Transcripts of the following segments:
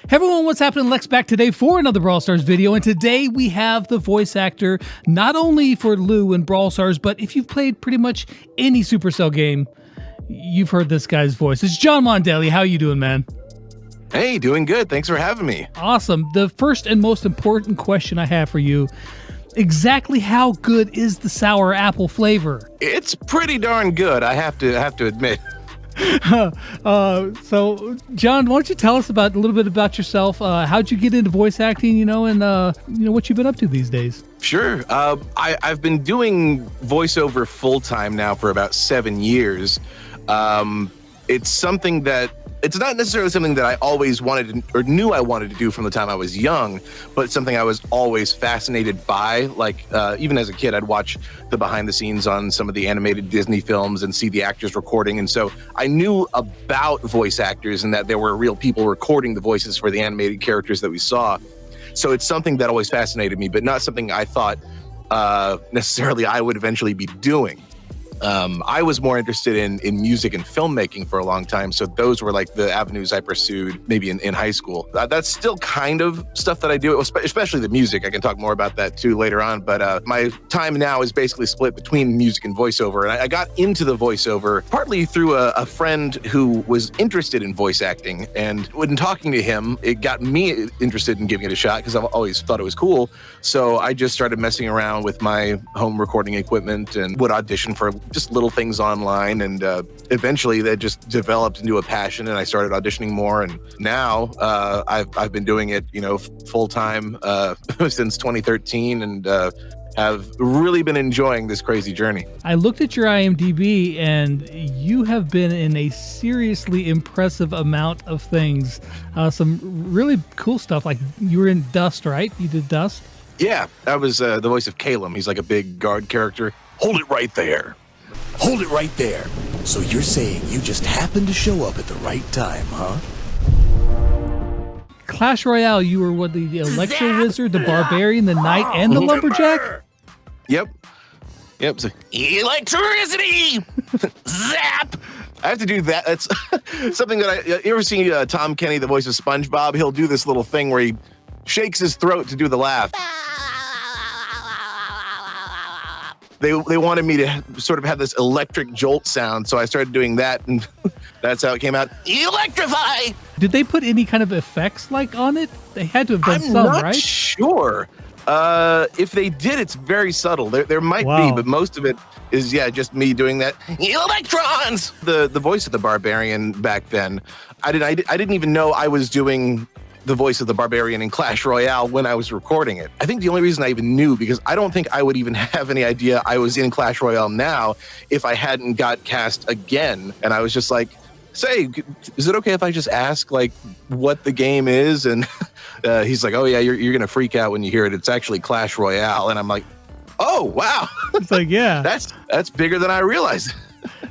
Hey everyone, what's happening? Lex back today for another Brawl Stars video, and today we have the voice actor not only for Lou in Brawl Stars, but if you've played pretty much any Supercell game, you've heard this guy's voice. It's John Mondelli. How you doing, man? Hey, doing good. Thanks for having me. Awesome. The first and most important question I have for you, exactly how good is the sour apple flavor? It's pretty darn good, I have to admit. So, John, why don't you tell us a little bit about yourself? How'd you get into voice acting, and what you've been up to these days? Sure. I've been doing voiceover full-time now for about 7 years. It's something that it's not necessarily something that I always wanted or knew I wanted to do from the time I was young, but it's something I was always fascinated by. Like, even as a kid, I'd watch the behind the scenes on some of the animated Disney films and see the actors recording. And so I knew about voice actors and that there were real people recording the voices for the animated characters that we saw. So it's something that always fascinated me, but not something I thought necessarily I would eventually be doing. I was more interested in music and filmmaking for a long time, so those were like the avenues I pursued maybe in high school. That's still kind of stuff that I do, especially the music. I can talk more about that too later on, but my time now is basically split between music and voiceover, and I got into the voiceover partly through a friend who was interested in voice acting, and when talking to him, it got me interested in giving it a shot because I've always thought it was cool. So I just started messing around with my home recording equipment and would audition for just little things online, and eventually that just developed into a passion, and I started auditioning more, and now I've been doing it full time since 2013, and have really been enjoying this crazy journey. I looked at your IMDb, and you have been in a seriously impressive amount of things. Some really cool stuff, like you were in Dust, right? You did Dust? Yeah, I was the voice of Calum. He's like a big guard character. Hold it right there. Hold it right there. So you're saying you just happened to show up at the right time, huh? Clash Royale, you were what, the Electro Wizard, the Barbarian, the Knight, and the Lumberjack? Yep. So, electricity! Zap! I have to do that. That's something that you ever seen Tom Kenny, the voice of SpongeBob? He'll do this little thing where he shakes his throat to do the laugh. They wanted me to sort of have this electric jolt sound, so I started doing that, and that's how it came out. Electrify! Did they put any kind of effects on it? They had to have done I'm some, not right? Sure. If they did, it's very subtle. There might be, but most of it is just me doing that. Electrons! The voice of the Barbarian back then, I didn't even know I was doing the voice of the Barbarian in Clash Royale when I was recording it. I think the only reason I even knew, because I don't think I would even have any idea I was in Clash Royale now if I hadn't got cast again. And I was just like, say, is it okay if I just ask what the game is? And he's like, oh yeah, you're gonna freak out when you hear it. It's actually Clash Royale. And I'm like, oh wow. It's like, yeah. That's bigger than I realized.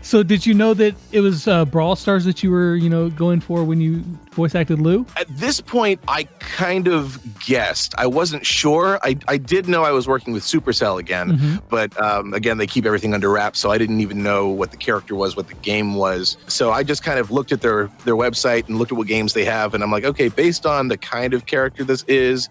So did you know that it was Brawl Stars that you were, going for when you voice acted Lou? At this point, I kind of guessed. I wasn't sure. I did know I was working with Supercell again, but again, they keep everything under wraps, so I didn't even know what the character was, what the game was. So I just kind of looked at their website and looked at what games they have, and I'm like, okay, based on the kind of character this is,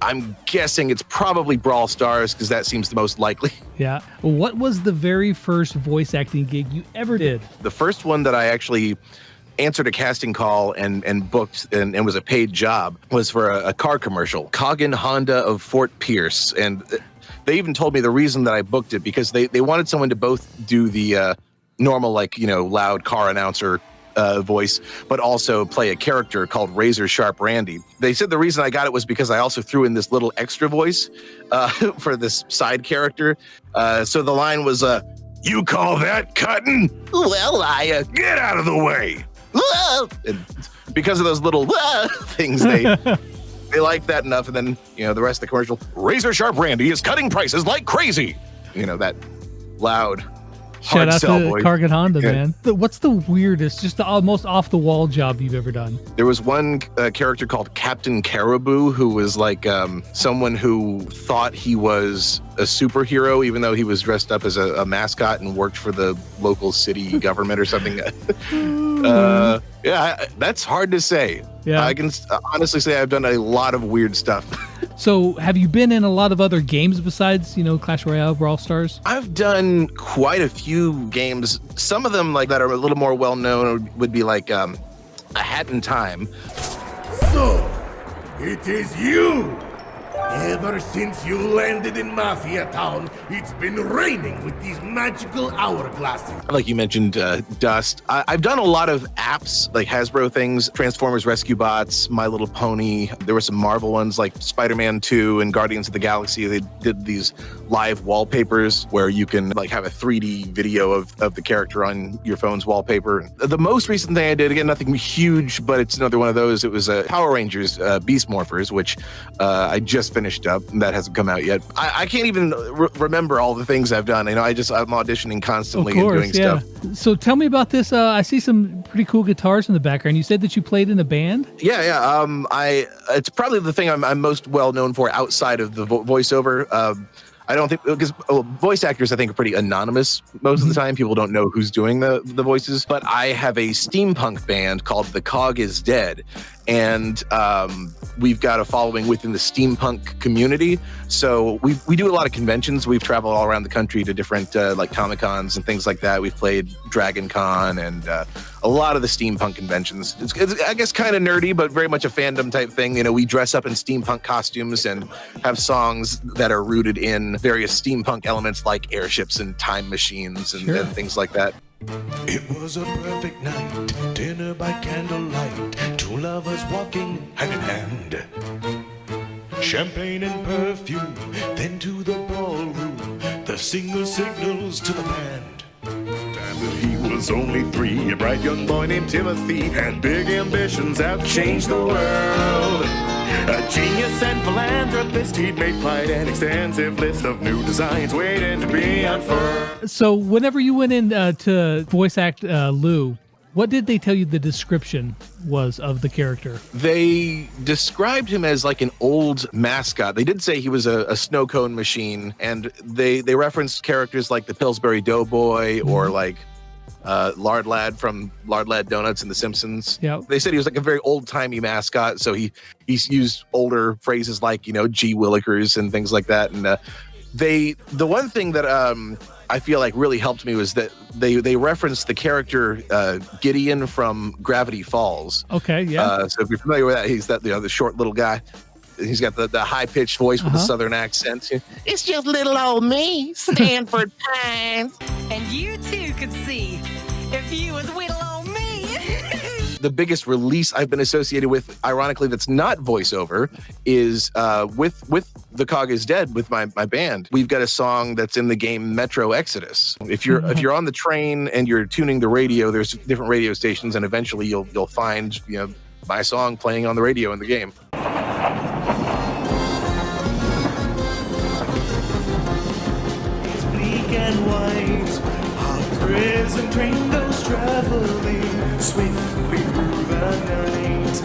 I'm guessing it's probably Brawl Stars because that seems the most likely. Yeah. What was the very first voice acting gig you ever did? The first one that I actually answered a casting call and booked and was a paid job was for a car commercial, Coggin Honda of Fort Pierce. And they even told me the reason that I booked it because they wanted someone to both do the normal, loud car announcer voice, but also play a character called Razor Sharp Randy. They said the reason I got it was because I also threw in this little extra voice for this side character. So the line was, you call that cutting? Well, get out of the way. And because of those little things, they liked that enough. And then, the rest of the commercial, Razor Sharp Randy is cutting prices like crazy. That loud Shout out to Cargan Honda, Yeah. man. What's the weirdest, just the most off-the-wall job you've ever done? There was one character called Captain Caribou who was like someone who thought he was a superhero, even though he was dressed up as a mascot and worked for the local city government or something. That's hard to say. Yeah. I can honestly say I've done a lot of weird stuff. So have you been in a lot of other games besides, Clash Royale, Brawl Stars? I've done quite a few games. Some of them like that are a little more well known would be like A Hat in Time. So, it is you! Ever since you landed in Mafia Town, it's been raining with these magical hourglasses. Like you mentioned, Dust. I've done a lot of apps, like Hasbro things, Transformers Rescue Bots, My Little Pony. There were some Marvel ones like Spider-Man 2 and Guardians of the Galaxy. They did these live wallpapers where you can like have a 3D video of the character on your phone's wallpaper. The most recent thing I did, again, nothing huge, but it's another one of those. It was Power Rangers Beast Morphers, which I just finished up, and that hasn't come out yet. I can't even remember all the things I've done. I'm auditioning constantly and doing stuff. So tell me about this. I see some pretty cool guitars in the background. You said that you played in a band? Yeah. It's probably the thing I'm most well known for outside of the voiceover. I don't think, because voice actors, I think, are pretty anonymous most of the time. People don't know who's doing the voices. But I have a steampunk band called The Cog Is Dead. And we've got a following within the steampunk community. So we do a lot of conventions. We've traveled all around the country to different like Comic-Cons and things like that. We've played Dragon Con and a lot of the steampunk conventions. It's I guess, kind of nerdy, but very much a fandom type thing. We dress up in steampunk costumes and have songs that are rooted in various steampunk elements like airships and time machines and things like that. It was a perfect night, dinner by candlelight, two lovers walking hand in hand. Champagne and perfume, then to the ballroom, the singer signals to the band. And he was only 3, a bright young boy named Timothy, and big ambitions have changed the world. A genius and philanthropist, he'd made quite an extensive list of new designs waiting to be unfurled. So whenever you went in to voice act Lou, what did they tell you the description was of the character? They described him as like an old mascot. They did say he was a snow cone machine, and they referenced characters like the Pillsbury Doughboy or like Lard Lad from Lard Lad Donuts and The Simpsons. Yeah. They said he was like a very old-timey mascot, so he's used older phrases like, Gee Willikers and things like that. And the one thing that I feel like really helped me was that they referenced the character Gideon from Gravity Falls. Okay, yeah. So if you're familiar with that, he's that the short little guy. He's got the high-pitched voice with the southern accent. It's just little old me, Stanford Pines. And you too could see if you was little old me. The biggest release I've been associated with, ironically, that's not voiceover, is with The Cog Is Dead with my band. We've got a song that's in the game Metro Exodus. If you're on the train and you're tuning the radio, there's different radio stations, and eventually you'll find my song playing on the radio in the game. And white, our prison train goes traveling swiftly through the night.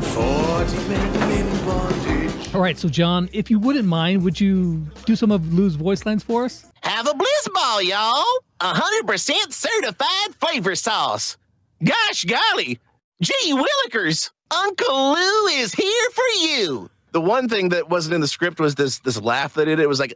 40 men in bondage. All right, so John, if you wouldn't mind, would you do some of Lou's voice lines for us? Have a bliss ball, y'all. 100% certified flavor sauce. Gosh golly, gee willikers, Uncle Lou is here for you. The one thing that wasn't in the script was this laugh that it was like,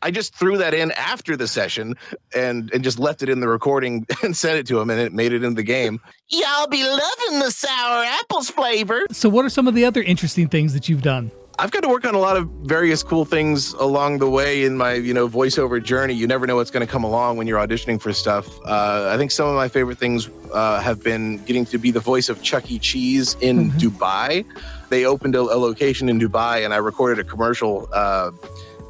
I just threw that in after the session and just left it in the recording and sent it to him, and it made it in the game. Y'all be loving the sour apples flavor. So what are some of the other interesting things that you've done? I've got to work on a lot of various cool things along the way in my, voiceover journey. You never know what's going to come along when you're auditioning for stuff. I think some of my favorite things have been getting to be the voice of Chuck E. Cheese in Dubai. They opened a location in Dubai, and I recorded a commercial.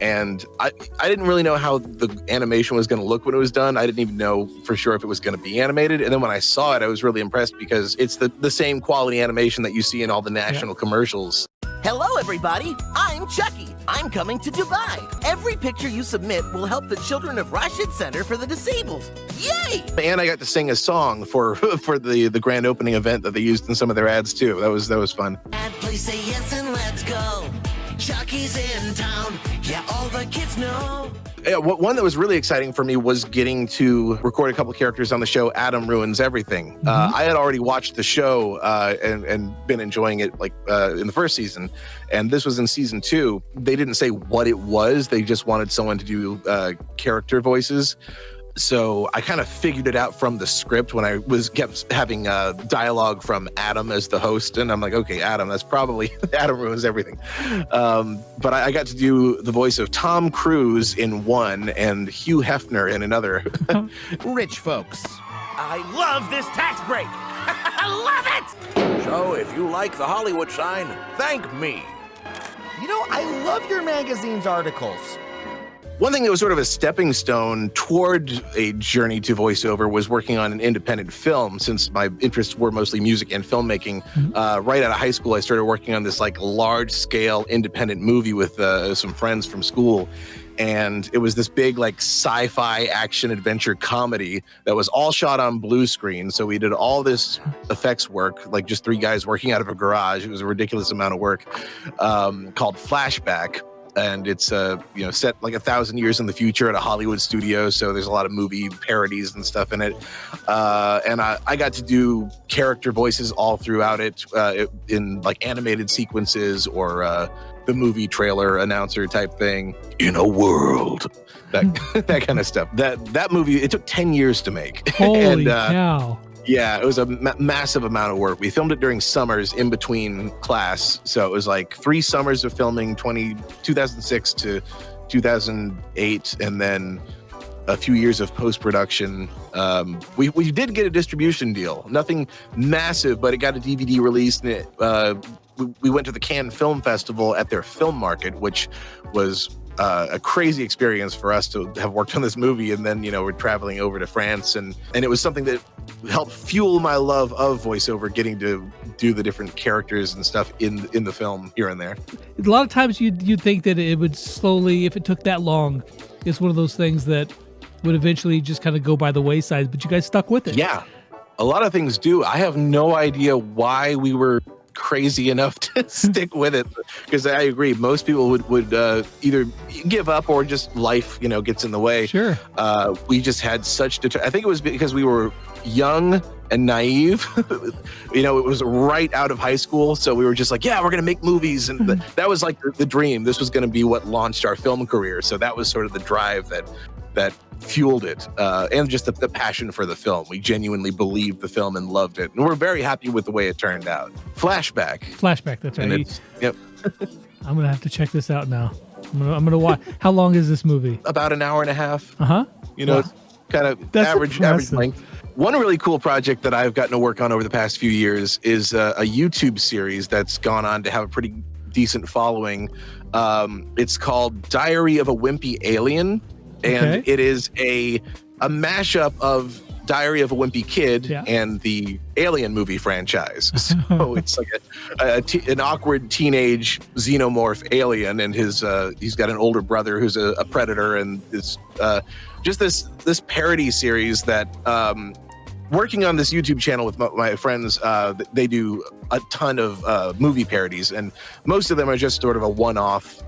And I didn't really know how the animation was going to look when it was done. I didn't even know for sure if it was going to be animated. And then when I saw it, I was really impressed because it's the same quality animation that you see in all the national commercials. Hello, everybody. I'm Chucky. I'm coming to Dubai. Every picture you submit will help the Children of Rashid Center for the Disabled. Yay! And I got to sing a song for the grand opening event that they used in some of their ads too. That was fun. And please say yes and let's go. Chucky's in town. Yeah, all the kids know. Yeah, one that was really exciting for me was getting to record a couple characters on the show Adam Ruins Everything. I had already watched the show and been enjoying it in the first season, and this was in season 2. They didn't say what it was. They just wanted someone to do character voices. So I kind of figured it out from the script when I kept having dialogue from Adam as the host, and I'm like, okay, Adam, that's probably Adam Ruins Everything. But I got to do the voice of Tom Cruise in one and Hugh Hefner in another. Rich folks. I love this tax break. I love it. So if you like the Hollywood sign, thank me. You know, I love your magazine's articles. One thing that was sort of a stepping stone toward a journey to voiceover was working on an independent film, since my interests were mostly music and filmmaking. Right out of high school, I started working on this large-scale independent movie with some friends from school. And it was this big sci-fi action adventure comedy that was all shot on blue screen. So we did all this effects work, just 3 guys working out of a garage. It was a ridiculous amount of work, called Flashback. And it's set 1,000 years in the future at a Hollywood studio, so there's a lot of movie parodies and stuff in it. And I got to do character voices all throughout it, in animated sequences or the movie trailer announcer type thing. In a world, that kind of stuff. That movie, it took 10 years to make. Holy cow! Yeah, it was a massive amount of work. We filmed it during summers in between class. So it was 3 summers of filming, 2006 to 2008, and then a few years of post-production. We did get a distribution deal. Nothing massive, but it got a DVD release, and we went to the Cannes Film Festival at their film market, which was a crazy experience for us to have worked on this movie. And then, we're traveling over to France, and it was something that helped fuel my love of voiceover, getting to do the different characters and stuff in the film here and there. A lot of times you'd think that it would slowly, if it took that long, it's one of those things that would eventually just kind of go by the wayside, but you guys stuck with it. Yeah, a lot of things do. I have no idea why we were crazy enough to stick with it, because I agree, most people would either give up or just life gets in the way. Sure. We just had such I think it was because we were young and naive. It was right out of high school, so we were just yeah, we're gonna make movies, and that was the dream. This was gonna be what launched our film career, so that was sort of the drive that fueled it, and just the passion for the film. We genuinely believed the film and loved it, and we're very happy with the way it turned out. Flashback, that's right. Yep. I'm gonna have to check this out now. I'm gonna watch. How long is this movie? About an hour and a half. Wow. It's kind of average length. One really cool project that I've gotten to work on over the past few years is a YouTube series that's gone on to have a pretty decent following. It's called Diary of a Wimpy Alien. And it is a mashup of Diary of a Wimpy Kid and the Alien movie franchise. So it's an awkward teenage xenomorph alien, and he's got an older brother who's a predator, and it's just this parody series that working on this YouTube channel with my friends, they do a ton of movie parodies, and most of them are just sort of a one-off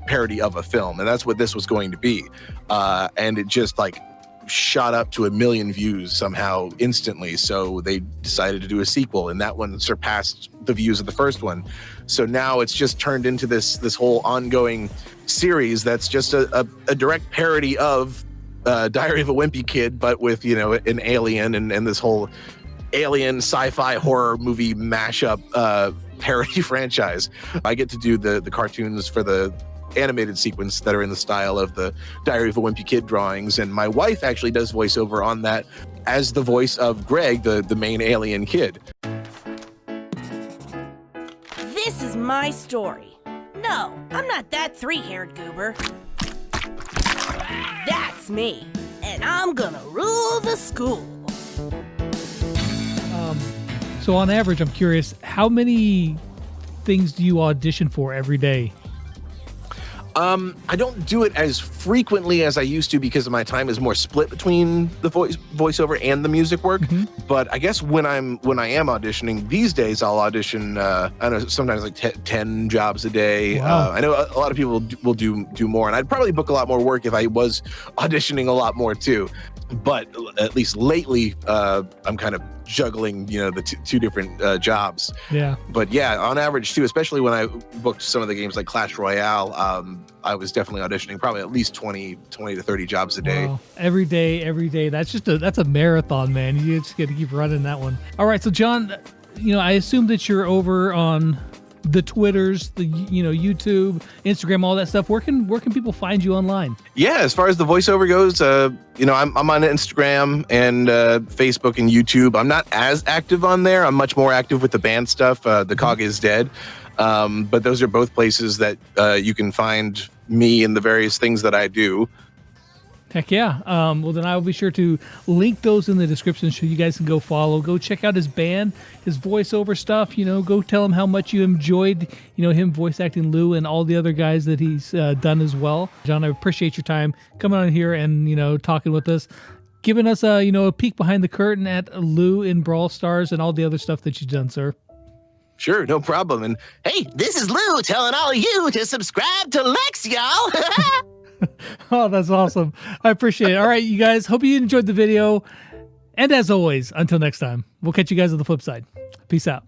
parody of a film, and that's what this was going to be. And it just shot up to 1 million views somehow instantly. So they decided to do a sequel, and that one surpassed the views of the first one. So now it's just turned into this whole ongoing series that's just a direct parody of Diary of a Wimpy Kid, but with an alien and this whole alien sci-fi horror movie mashup parody franchise. I get to do the cartoons for the animated sequence that are in the style of the Diary of a Wimpy Kid drawings, and my wife actually does voiceover on that as the voice of Greg, the main alien kid. This is my story. No, I'm not that 3-haired goober. That's me, and I'm gonna rule the school. So on average, I'm curious, how many things do you audition for every day? I don't do it as frequently as I used to because my time is more split between the voiceover and the music work. But I guess when I am auditioning these days, I'll audition. I know sometimes like 10 jobs a day. Wow. I know a lot of people will do more, and I'd probably book a lot more work if I was auditioning a lot more too. But at least lately, I'm kind of juggling, the two different jobs. Yeah. But yeah, on average too, especially when I booked some of the games like Clash Royale, I was definitely auditioning probably at least 20 to 30 jobs a day. Wow. Every day. That's a marathon, man. You just got to keep running that one. All right. So John, I assume that you're over on the Twitters, the YouTube, Instagram, all that stuff. Where can people find you online? Yeah, as far as the voiceover goes, I'm on Instagram and Facebook and YouTube. I'm not as active on there. I'm much more active with the band stuff. The Cog is Dead. But those are both places that you can find me and the various things that I do. Heck yeah. Well, then I will be sure to link those in the description so you guys can go follow. Go check out his band, his voiceover stuff. Go tell him how much you enjoyed, him voice acting Lou and all the other guys that he's done as well. John, I appreciate your time coming on here and, talking with us, giving us a peek behind the curtain at Lou in Brawl Stars and all the other stuff that you've done, sir. Sure, no problem. And Hey, this is Lou telling all of you to subscribe to Lex, y'all. Oh, that's awesome. I appreciate it. All right, you guys, hope you enjoyed the video. And as always, until next time, we'll catch you guys on the flip side. Peace out.